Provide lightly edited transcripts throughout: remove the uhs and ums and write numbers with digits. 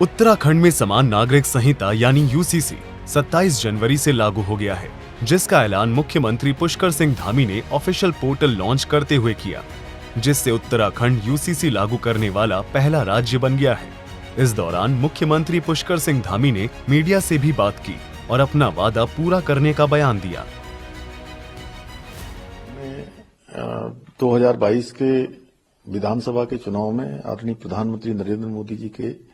उत्तराखंड में समान नागरिक संहिता यानी यूसीसी 27 जनवरी से लागू हो गया है, जिसका ऐलान मुख्यमंत्री पुष्कर सिंह धामी ने ऑफिशियल पोर्टल लॉन्च करते हुए किया, जिससे उत्तराखंड यूसीसी लागू करने वाला पहला राज्य बन गया है। इस दौरान मुख्यमंत्री पुष्कर सिंह धामी ने मीडिया से भी बात की और अपना वादा पूरा करने का बयान दिया। 2022 के विधानसभा के चुनाव में आदरणीय प्रधानमंत्री नरेंद्र मोदी जी के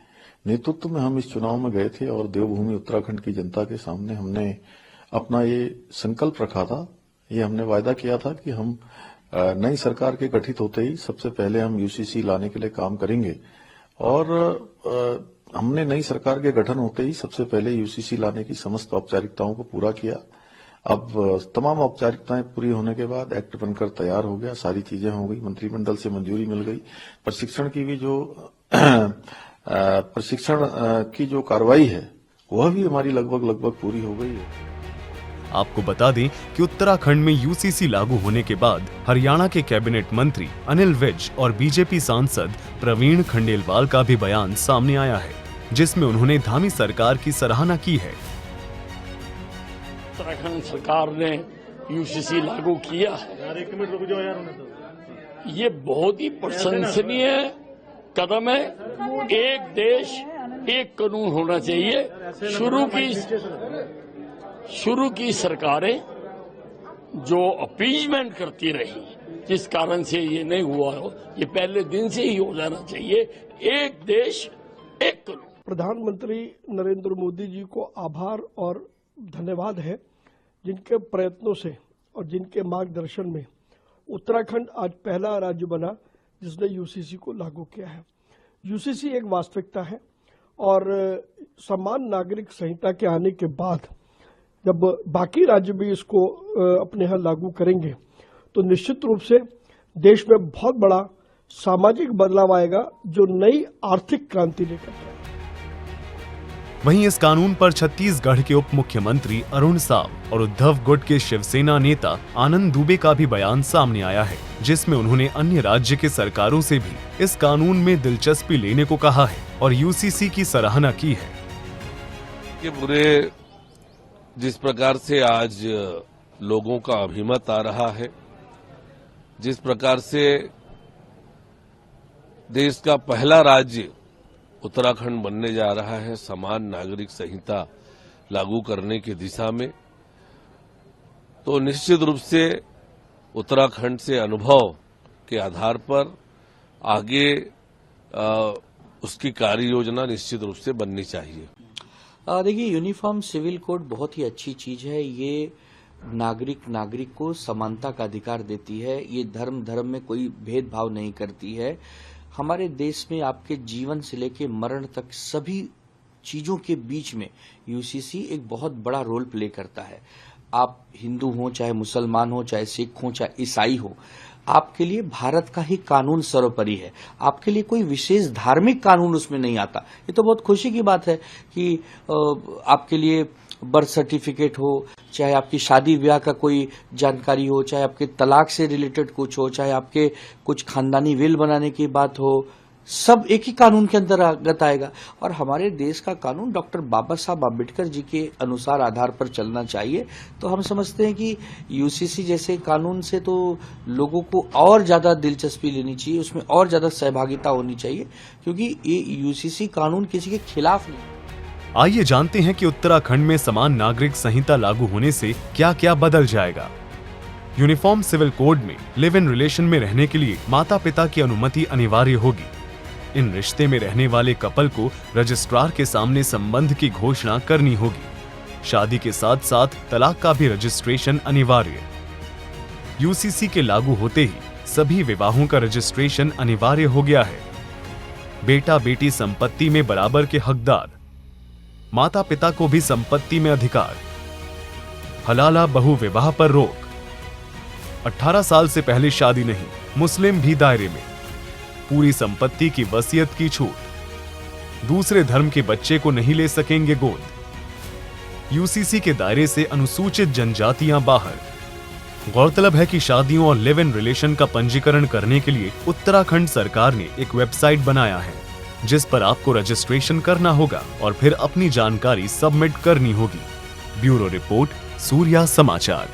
नेतृत्व में हम इस चुनाव में गए थे और देवभूमि उत्तराखंड की जनता के सामने हमने अपना ये संकल्प रखा था, ये हमने वायदा किया था कि हम नई सरकार के गठित होते ही सबसे पहले हम यूसीसी लाने के लिए काम करेंगे। और हमने नई सरकार के गठन होते ही सबसे पहले यूसीसी लाने की समस्त औपचारिकताओं को पूरा किया। अब तमाम औपचारिकताएं पूरी होने के बाद एक्ट बनकर तैयार हो गया, सारी चीजें हो गई, मंत्रिमंडल से मंजूरी मिल गई, प्रशिक्षण की जो कार्रवाई है वह भी हमारी लगभग पूरी हो गई है। आपको बता दें कि उत्तराखंड में यूसीसी लागू होने के बाद हरियाणा के कैबिनेट मंत्री अनिल विज और बीजेपी सांसद प्रवीण खंडेलवाल का भी बयान सामने आया है, जिसमें उन्होंने धामी सरकार की सराहना की है। उत्तराखंड सरकार ने यूसीसी लागू किया है, ये बहुत ही प्रशंसनीय कदम है। एक देश एक कानून होना चाहिए। शुरू की सरकारें जो अपीजमेंट करती रही, जिस कारण से ये नहीं हुआ हो, ये पहले दिन से ही हो जाना चाहिए। एक देश एक कानून। प्रधानमंत्री नरेंद्र मोदी जी को आभार और धन्यवाद है, जिनके प्रयत्नों से और जिनके मार्गदर्शन में उत्तराखंड आज पहला राज्य बना जिसने यूसीसी को लागू किया है। यूसीसी एक वास्तविकता है और समान नागरिक संहिता के आने के बाद जब बाकी राज्य भी इसको अपने यहाँ लागू करेंगे तो निश्चित रूप से देश में बहुत बड़ा सामाजिक बदलाव आएगा, जो नई आर्थिक क्रांति लेकर आएगा। वहीं इस कानून पर छत्तीसगढ़ के उप मुख्यमंत्री अरुण साव और उद्धव गुट के शिवसेना नेता आनंद दुबे का भी बयान सामने आया है, जिसमें उन्होंने अन्य राज्य के सरकारों से भी इस कानून में दिलचस्पी लेने को कहा है और यूसीसी की सराहना की है। ये पूरे जिस प्रकार से आज लोगों का अभिमत आ रहा है, जिस प्रकार से देश का पहला राज्य उत्तराखंड बनने जा रहा है समान नागरिक संहिता लागू करने की दिशा में, तो निश्चित रूप से उत्तराखंड से अनुभव के आधार पर आगे उसकी कार्य योजना निश्चित रूप से बननी चाहिए। देखिए, यूनिफॉर्म सिविल कोड बहुत ही अच्छी चीज है। ये नागरिक को समानता का अधिकार देती है। ये धर्म में कोई भेदभाव नहीं करती है। हमारे देश में आपके जीवन से लेके मरण तक सभी चीजों के बीच में यूसीसी एक बहुत बड़ा रोल प्ले करता है। आप हिंदू हो, चाहे मुसलमान हो, चाहे सिख हो, चाहे ईसाई हो, आपके लिए भारत का ही कानून सर्वोपरि है। आपके लिए कोई विशेष धार्मिक कानून उसमें नहीं आता। ये तो बहुत खुशी की बात है कि आपके लिए बर्थ सर्टिफिकेट हो, चाहे आपकी शादी ब्याह का कोई जानकारी हो, चाहे आपके तलाक से रिलेटेड कुछ हो, चाहे आपके कुछ खानदानी विल बनाने की बात हो, सब एक ही कानून के अंतर्गत आएगा। और हमारे देश का कानून डॉक्टर बाबा साहब आम्बेडकर जी के अनुसार आधार पर चलना चाहिए। तो हम समझते हैं कि यूसीसी जैसे कानून से तो लोगों को और ज्यादा दिलचस्पी लेनी चाहिए, उसमें और ज्यादा सहभागिता होनी चाहिए, क्योंकि ये यूसीसी कानून किसी के खिलाफ नहीं। आइए जानते हैं कि उत्तराखंड में समान नागरिक संहिता लागू होने से क्या क्या बदल जाएगा। यूनिफॉर्म सिविल कोड में लिव इन रिलेशन में रहने के लिए माता पिता की अनुमति अनिवार्य होगी। इन रिश्ते में रहने वाले कपल को रजिस्ट्रार के सामने संबंध की घोषणा करनी होगी। शादी के साथ साथ तलाक का भी रजिस्ट्रेशन अनिवार्य। यूसीसी के लागू होते ही सभी विवाहों का रजिस्ट्रेशन अनिवार्य हो गया है। बेटा बेटी संपत्ति में बराबर के हकदार। माता पिता को भी संपत्ति में अधिकार। हलाला बहु विवाह पर रोक। 18 साल से पहले शादी नहीं, मुस्लिम भी दायरे में। पूरी संपत्ति की वसीयत की छूट। दूसरे धर्म के बच्चे को नहीं ले सकेंगे गोद। यूसीसी के दायरे से अनुसूचित जनजातियां बाहर। गौरतलब है कि शादियों और लिव इन रिलेशन का पंजीकरण करने के लिए उत्तराखंड सरकार ने एक वेबसाइट बनाया है। जिस पर आपको रजिस्ट्रेशन करना होगा और फिर अपनी जानकारी सबमिट करनी होगी। ब्यूरो रिपोर्ट, सूर्या समाचार।